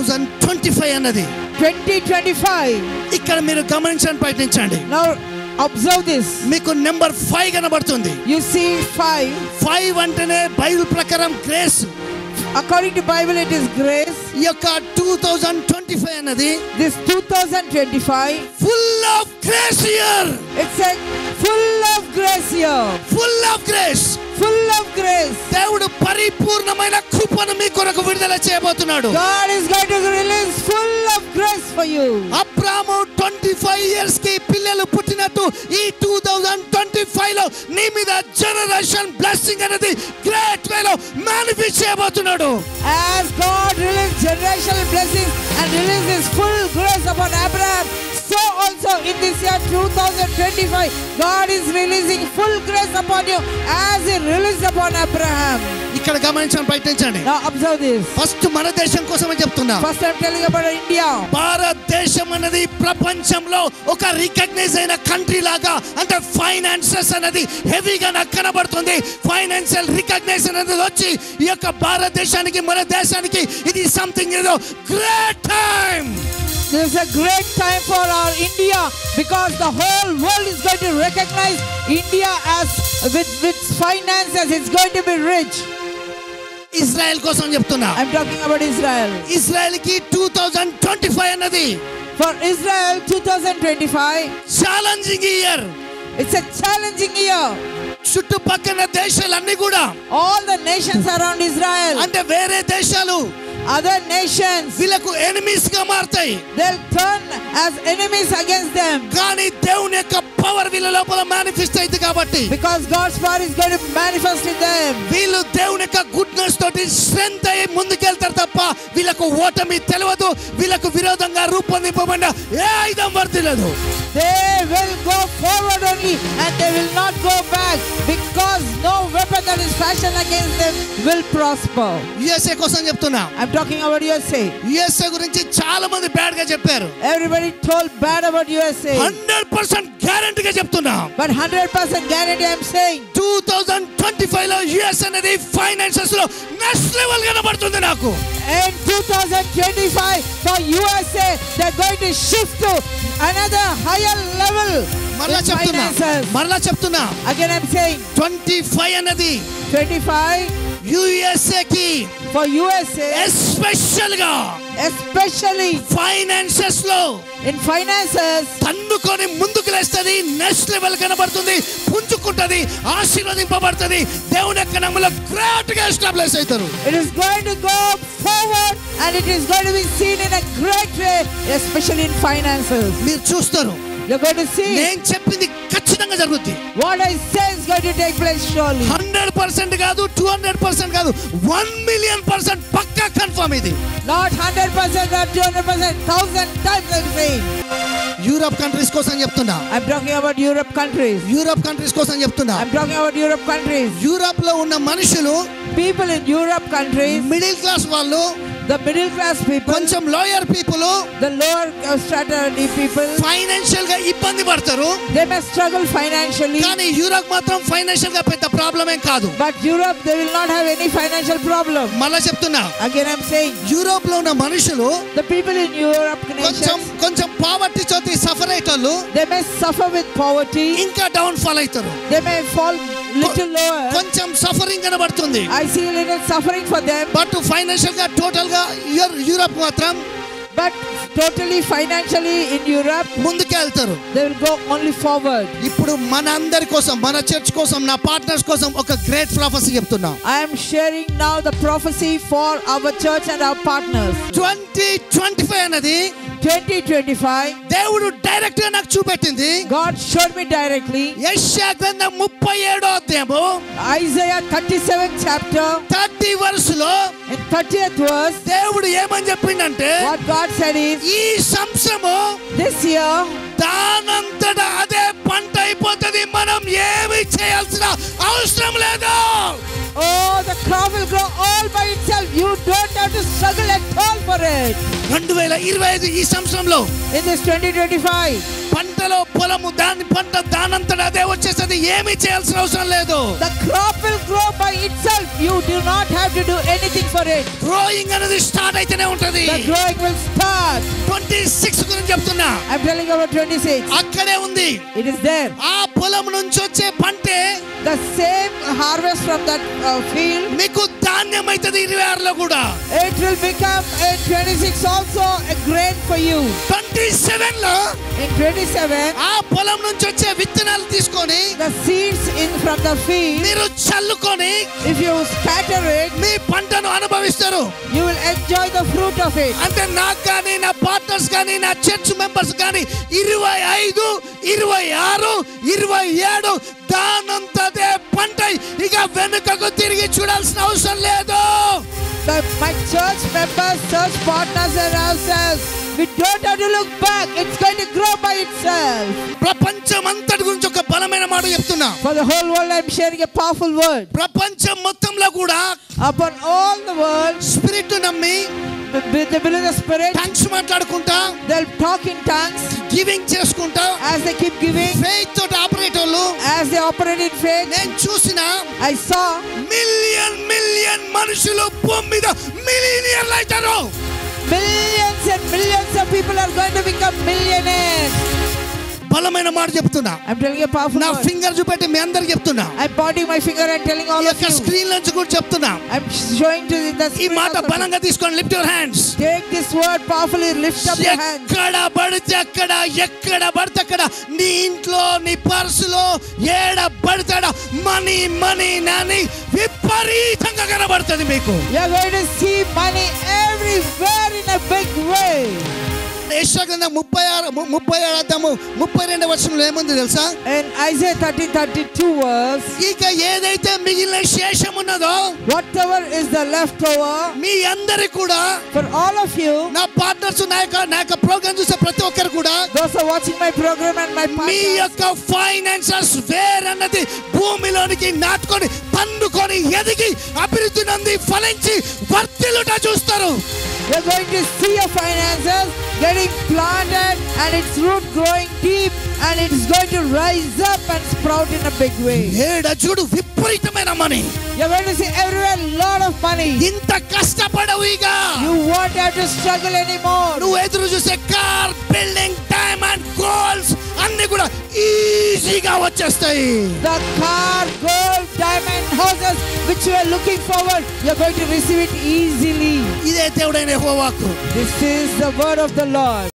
2025 అన్నది 2025. ఇక్కడ మీరు గమనించండి, ప్రయత్నించండి. Now observe this. మీకు నెంబర్ 5 కనబడుతుంది. You see 5. 5 అంటేనే బైబిల్ ప్రకారం grace. According to Bible it is grace. ఈ యొక్క 2025 అన్నది This 2025 full of grace year. it's a full of grace year. Full of grace. Full of grace. దేవుడు పరిపూర్ణమైన కృపను మీ కొరకు విడుదల చేయబోతున్నాడు. God is going to release full of grace for you. Abraham 25 years కి పిల్లలు పుట్టినట్టు ఈ 2025 లో నీ మీద జనరేషన్ బ్లెస్సింగ్ అనేది గ్రేట్ వేలో మేనిఫెస్ట్ చేయబోతున్నాడు. As God released generational blessings and released His full grace upon Abraham, so also in this year 2025 God is releasing full grace upon you as He released upon Abraham. ఇక్కడ గమనించండి, ప్రయత్నించండి. Now observe this. First మన దేశం కోసమే చెప్తున్నా. First I'm telling about India. భారతదేశం అనేది ప్రపంచంలో ఒక రికగ్నైజ్ అయిన కంట్రీ లాగా, అంటే ఫైనాన్సెస్ అనేది హెవీగా నాకు కనబడుతుంది. ఫైనాన్షియల్ రికగ్నైజేషన్ అనేది వచ్చి ఈ యొక్క భారతదేశానికి, మన దేశానికి ఇది సంథింగ్ ఏదో great time. This is a great time for our India because the whole world is going to recognize India as with finances it's going to be rich. Israel కోసం చెప్తున్నా. I'm talking about Israel. Israel కి 2025 అన్నది For Israel 2025 challenging year. it's a challenging year. చుట్టుపక్కల దేశాలన్నీ కూడా, All the nations around Israel, అంటే వేరే దేశాలు, other nations, వీళ్ళకు ఎనిమీస్ గా మారుతాయి. they'll turn as enemies against them కానీ దేవుని యొక్క పవర్ వీళ్ళ లోపల మేనిఫెస్ట్ అయింది కాబట్టి, because God's power is going to manifest in them. వీళ్ళు దేవుని యొక్క గుడ్నెస్ తోటి స్ట్రెంగ్త్ అయ్యి ముందుకెళ్తారు తప్ప వీళ్ళకు ఓటమి తెలియదు. వీళ్ళకు విరోధంగా రూపొందింపబడిన ఏ ఆయుధం వర్తిల్లదు. They will go forward only and they will not go back because no weapon that is fashioned against them will prosper. USA కోసం చెప్తున్నా. I'm talking about USA. USA గురించి చాలా మంది బ్యాడ్ గా చెప్పారు. Everybody told bad about USA. 100% గ్యారెంటీగా చెప్తున్నా. But 100% guarantee I'm saying 2025 లో యుఎస్ అనేది ఫైనాన్సెస్ లో నెక్స్ట్ లెవెల్ కనబడుతుంది నాకు. in 2025 for USA they're going to shift to another higher level. మరలా చెప్తున్నా. Again I'm saying 25 అనేది 25 యుఎస్ఏ కి, for USA especially ఫైనాన్సెస్ లో in finances తన్నుకొని ముందుకు లేస్తది. నెక్స్ట్ లెవెల్ కనబడుతుంది, పుంజుకుంటది, ఆశీర్వదింపబడుతుంది. దేవుని యొక్క నామములో గ్రేట్ గా ఎస్టాబ్లిష్ అవుతారు. It is going to go forward and it is going to be seen in a great way, especially in finances. మీరు చూస్తారు. You're going to see. నేను చెప్పింది ఖచ్చితంగా జరుగుతుంది. What I say is going to take place surely. 100% కాదు, 200% కాదు, 1,000,000% పక్కా confirm ఇది. Not 100% or 200%, 1,000 times I'm saying. Europe countries కోసం చెప్తున్నా. I'm talking about Europe countries. Europe countries కోసం చెప్తున్నా. I'm talking about Europe countries. Europe లో ఉన్న మనుషులు, People in Europe countries, middle class వాళ్ళు, the middle class people, కొంచెం lower people, the lower strata people, financial గా ఇబ్బంది పడతారు. they may struggle financially. కానీ యూరప్ మాత్రం ఫైనాన్షియల్ గా పెద్ద ప్రాబ్లం ఏం కాదు. But Europe they will not have any financial problem. మళ్ళా చెప్తున్నా. Again I'm saying యూరోప్ లో ఉన్న మనుషులు, the people in Europe nations, కొంచెం పావర్టీ తోటి సఫర్ అయ్యేటోళ్ళు they may suffer with poverty. ఇంకా డౌన్ ఫాల్ అవుతారు. They may fall little lower. కొంచెం సఫరింగ్ కనబడుతుంది. I see a little suffering for them. But financial గా టోటల్ గా యూరప్ మాత్రం, but totally financially in Europe ముందుకే వెళ్తారు. they will go only forward. ఇప్పుడు మన అందరి కోసం, మన చర్చ్ కోసం, నా పార్ట్నర్స్ కోసం ఒక గ్రేట్ ప్రాఫెసీ చెప్తున్నా. I am sharing now the prophecy for our church and our partners. 2025 అనేది 2025 దేవుడు డైరెక్ట్ గా నాకు చూపెట్టింది. God showed me directly. యెషయా గ్రంథం 37వ అధ్యాయము Isaiah 37th chapter 30 verse లో in 30th verse దేవుడు ఏమని చెప్పిండంటే, what God said is ఈ సంవత్సరము this year దానంతటా అదే పంట అయిపోతుంది. మనం ఏమి చేయాల్సిన అవసరం లేదు. oh the crop will grow all by itself. You don't have to struggle at all for it. 2025 ఈ సంవత్సరంలో In this 2025, పంటలో పొలము దానంతట అదే వచ్చేసది ఏమీ చేయాల్సిన అవసరం లేదు. the crop will grow by itself. You do not have to do anything for it. Growing అనేది స్టార్ట్ అయితేనే ఉంటది. The growing will start. 26 గురించి చెప్తున్నా. I'm telling you about 26. అక్కడే ఉంది. It is there. ఆ పొలం నుంచి వచ్చే పంటే The same harvest from that field. మీకు ధాన్యం అవుతుంది 26లో కూడా. It will become in 26 also a grain for you. 27లో In 27, ఆ పొలం నుంచి వచ్చే విత్తనాలు తీసుకొని the seeds from the field, మీరు చల్లుకొని if you scatter it, మీ పంటను అనుభవిస్తారు. you will enjoy the fruit of it. అంటే నాకు కానీ నా పార్ట్నర్స్ కానీ నా చర్చ్ మెంబర్స్ కానీ 25, 26, 27 దానంతదే పంట. ఇక వెనుకకు తిరిగి చూడాల్సిన అవసరం లేదు. My church members, church partners and ourselves, we don't have to look back. It's going to grow by itself. ప్రపంచం అంతటి గురించి ఒక బలమైన మాట చెప్తున్నా. For the whole world I'm sharing a powerful word. ప్రపంచం మొత్తంలో కూడా Upon all the world, spirit నమ్మి they believe the spirit, tongues మాట్లాడుకుంటా they'll talk in tongues giving చేసుకుంటా as they keep giving, faith తోటి ఆపరేట్ వాళ్ళు as they operate in faith. నేను చూసిన I saw మిలియన్ మనుషులు భూమి మీద మిలియనర్లు అవుతారు. millions and millions of people are going to become millionaires. బలమైన మాట చెప్తున్నా. I'm telling you a powerful నా word. ఫింగర్ చూపెట్టి మీ అందరికి చెప్తున్నా. I'm pointing my finger and telling all of you. Screen నుంచి కూడా చెప్తున్నా. I'm showing to the ఈ మాట బలంగా తీసుకొని lift your hands. Take this word powerfully, lift up your hands. ఎక్కడ పడితే అక్కడ నీ ఇంట్లో నీ పర్సులో ఏడ పడతాడా మనీ నాని విపరీతంగా కనబడుతుంది మీకు. You are going to see money everywhere in a big way. యెషయా గ్రంథం 37 అధ్యాయము 32వ వచనంలో ఏముంది తెలుసా? In Isaiah 13:32 verse, ఇక ఏదైతే మిగిలిన శేషం ఉన్నదో whatever is the leftover, మీ అందరి కూడా for all of you, నా పార్ట్నర్స్ నా యొక్క ప్రోగ్రామ్ చూసే ప్రతి ఒక్కరు కూడా those are watching my program and my me partners, యొక్క ఫైనాన్సెస్ వేరన్నది భూమిలోనికి నాటుకొని పండుకొని ఎదిగి అభివృద్ధి నంది ఫలించి వర్ధిల్లుట చూస్తారు. you're going to see your finances getting planted and its root growing deep and it's going to rise up and sprout in a big way. ఏడ చూడు విపరీతమైన money. You're going to see everywhere lot of money. ఇంత కష్టపడవు ఇక. You won't have to struggle anymore. నువ్వు ఎదురు చూసే car, building, diamond, golds అన్ని కూడా ఈజీగా వచ్చేస్తాయి. The car, gold, diamond, houses which you are looking forward, you're going to receive it easily. ఇదే దేవుడైన యెహోవా వాక్కు. This is the word of the Lord.